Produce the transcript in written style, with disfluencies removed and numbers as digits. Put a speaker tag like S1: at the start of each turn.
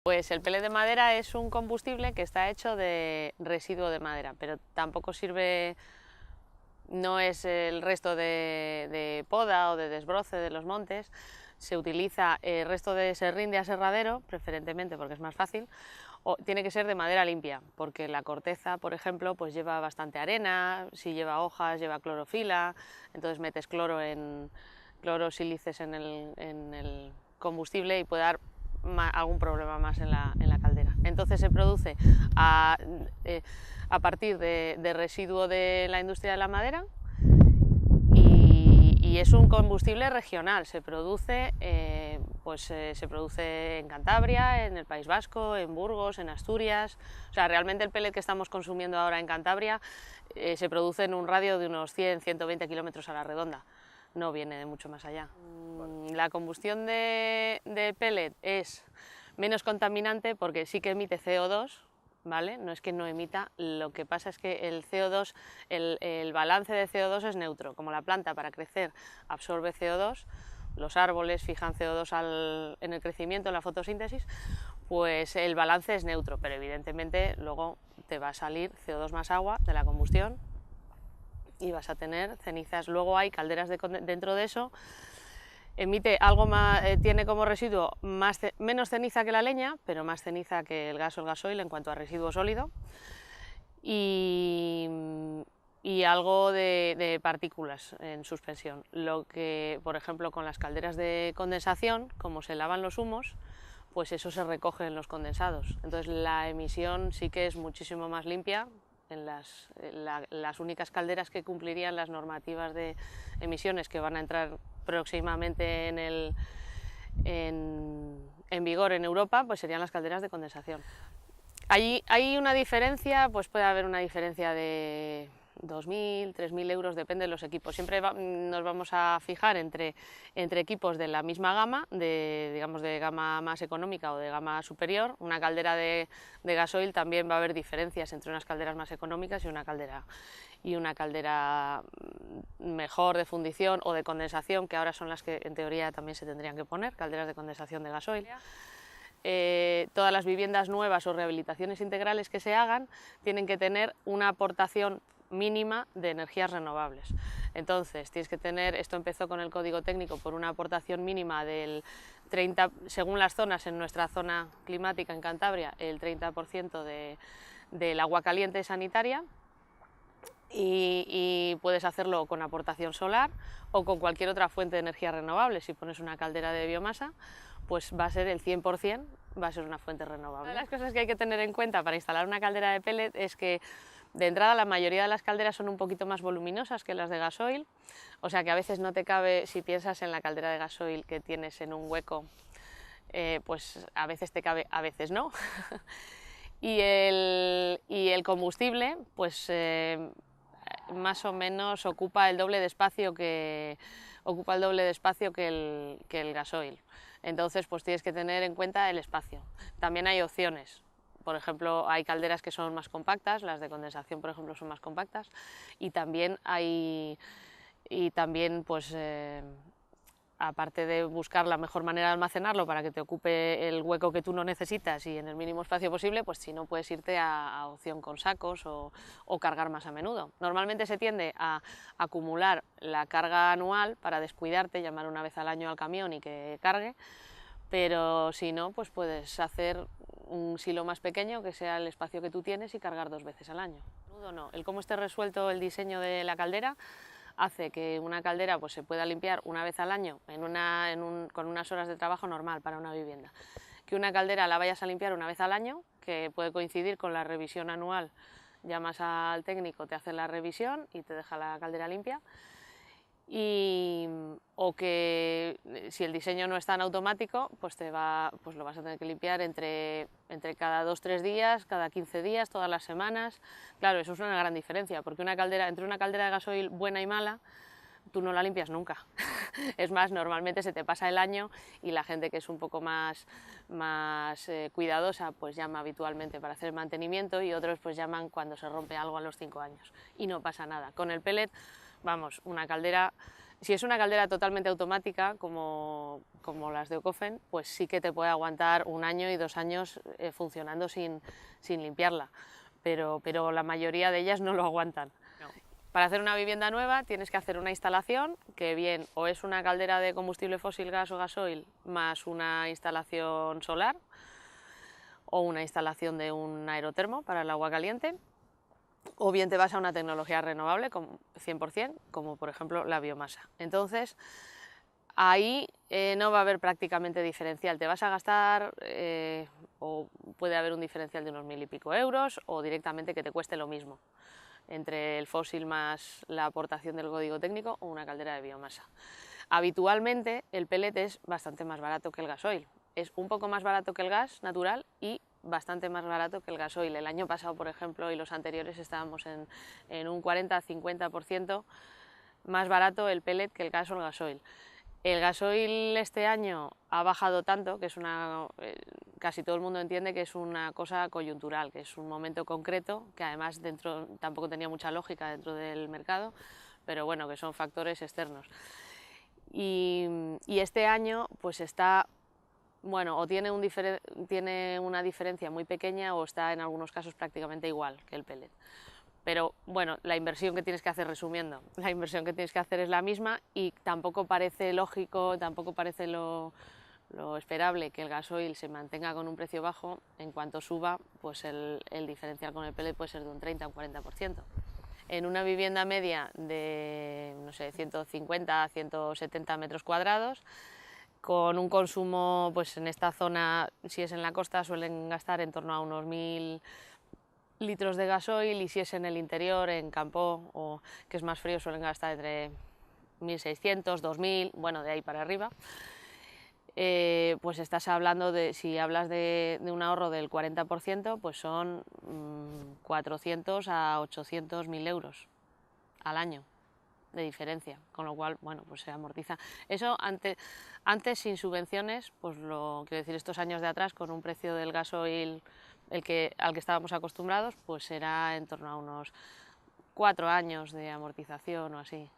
S1: Pues el pellet de madera es un combustible que está hecho de residuo de madera, pero tampoco sirve, no es el resto de poda o de desbroce de los montes. Se utiliza el resto de serrín de aserradero, preferentemente porque es más fácil, o tiene que ser de madera limpia, porque la corteza, por ejemplo, pues lleva bastante arena, si lleva hojas, lleva clorofila, entonces metes clorosílices en el combustible y puede dar algún problema más en la caldera. Entonces se produce a partir de residuo de la industria de la madera y es un combustible regional, se produce, se produce en Cantabria, en el País Vasco, en Burgos, en Asturias. O sea, realmente el pellet que estamos consumiendo ahora en Cantabria se produce en un radio de unos 100-120 kilómetros a la redonda, no viene de mucho más allá. La combustión de pellet es menos contaminante porque sí que emite CO2, ¿vale? No es que no emita, lo que pasa es que el CO2, el balance de CO2 es neutro. Como la planta para crecer absorbe CO2, los árboles fijan CO2 en el crecimiento, en la fotosíntesis, pues el balance es neutro, pero evidentemente luego te va a salir CO2 más agua de la combustión y vas a tener cenizas. Luego hay calderas dentro de eso, emite algo más, tiene como residuo menos ceniza que la leña, pero más ceniza que el gas o el gasoil en cuanto a residuo sólido, y algo de partículas en suspensión. Lo que, por ejemplo, con las calderas de condensación, como se lavan los humos, pues eso se recoge en los condensados. Entonces la emisión sí que es muchísimo más limpia. En las únicas calderas que cumplirían las normativas de emisiones que van a entrar próximamente en vigor en Europa, pues serían las calderas de condensación. Hay una diferencia, pues puede haber una diferencia de 2.000, 3.000 euros, depende de los equipos. Siempre nos vamos a fijar entre equipos de la misma gama, digamos de gama más económica o de gama superior. Una caldera de gasoil también va a haber diferencias entre unas calderas más económicas y una caldera mejor de fundición o de condensación, que ahora son las que en teoría también se tendrían que poner, calderas de condensación de gasoil. Todas las viviendas nuevas o rehabilitaciones integrales que se hagan tienen que tener una aportación mínima de energías renovables. Entonces, tienes que tener, esto empezó con el código técnico por una aportación mínima del 30%, según las zonas, en nuestra zona climática en Cantabria, el 30% del agua caliente sanitaria, y puedes hacerlo con aportación solar o con cualquier otra fuente de energía renovable. Si pones una caldera de biomasa, pues va a ser el 100%, va a ser una fuente renovable. Una de las cosas que hay que tener en cuenta para instalar una caldera de pellet es que de entrada la mayoría de las calderas son un poquito más voluminosas que las de gasoil, o sea que a veces no te cabe, si piensas en la caldera de gasoil que tienes en un hueco, pues a veces te cabe, a veces no. y el combustible, pues más o menos ocupa el doble de espacio que el gasoil. Entonces pues tienes que tener en cuenta el espacio. También hay opciones. Por ejemplo, hay calderas que son más compactas, las de condensación, por ejemplo, son más compactas, y también pues aparte de buscar la mejor manera de almacenarlo para que te ocupe el hueco que tú no necesitas y en el mínimo espacio posible, pues si no, puedes irte a opción con sacos o cargar más a menudo. Normalmente se tiende a acumular la carga anual para descuidarte, llamar una vez al año al camión y que cargue, pero si no, pues puedes hacer un silo más pequeño, que sea el espacio que tú tienes, y cargar 2 veces al año. No, el cómo esté resuelto el diseño de la caldera hace que una caldera pues se pueda limpiar una vez al año con unas horas de trabajo normal para una vivienda. Que una caldera la vayas a limpiar una vez al año, que puede coincidir con la revisión anual, llamas al técnico, te hace la revisión y te deja la caldera limpia. O que si el diseño no es tan automático, pues lo vas a tener que limpiar entre cada 2-3 días, cada 15 días, todas las semanas. Claro, eso es una gran diferencia, porque entre una caldera de gasoil buena y mala, tú no la limpias nunca. Es más, normalmente se te pasa el año y la gente que es un poco más cuidadosa pues llama habitualmente para hacer el mantenimiento, y otros pues llaman cuando se rompe algo a los 5 años y no pasa nada. Con el pellet, vamos, una caldera Si es una caldera totalmente automática, como las de Ocofen, pues sí que te puede aguantar 1 año y 2 años funcionando sin limpiarla, pero la mayoría de ellas no lo aguantan. No. Para hacer una vivienda nueva tienes que hacer una instalación que bien o es una caldera de combustible fósil, gas o gasoil más una instalación solar, o una instalación de un aerotermo para el agua caliente, o bien te vas a una tecnología renovable 100%, como por ejemplo la biomasa. Entonces, ahí no va a haber prácticamente diferencial, te vas a gastar, o puede haber un diferencial de unos 1000 y pico euros, o directamente que te cueste lo mismo, entre el fósil más la aportación del código técnico o una caldera de biomasa. Habitualmente el pellet es bastante más barato que el gasoil, es un poco más barato que el gas natural y bastante más barato que el gasoil. El año pasado, por ejemplo, y los anteriores estábamos en un 40-50% más barato el pellet que el gas o el gasoil. El gasoil este año ha bajado tanto que es casi todo el mundo entiende que es una cosa coyuntural, que es un momento concreto, que además tampoco tenía mucha lógica dentro del mercado, pero bueno, que son factores externos. Y este año pues está, bueno, o tiene una diferencia muy pequeña o está en algunos casos prácticamente igual que el pellet. Pero bueno, la inversión que tienes que hacer, resumiendo, la inversión que tienes que hacer es la misma y tampoco parece lógico, tampoco parece lo esperable que el gasoil se mantenga con un precio bajo. En cuanto suba, pues el diferencial con el pellet puede ser de un 30 o un 40%. En una vivienda media de, no sé, 150 a 170 metros cuadrados, con un consumo, pues en esta zona, si es en la costa, suelen gastar en torno a unos 1000 litros de gasoil, y si es en el interior, en campo, o que es más frío, suelen gastar entre 1600, 2000, bueno, de ahí para arriba. Pues estás hablando de, si hablas de un ahorro del 40%, pues son 400 a 800 mil euros al año de diferencia, con lo cual, bueno, pues se amortiza. Eso antes sin subvenciones, pues quiero decir, estos años de atrás, con un precio del gasoil al que estábamos acostumbrados, pues era en torno a unos 4 años de amortización o así.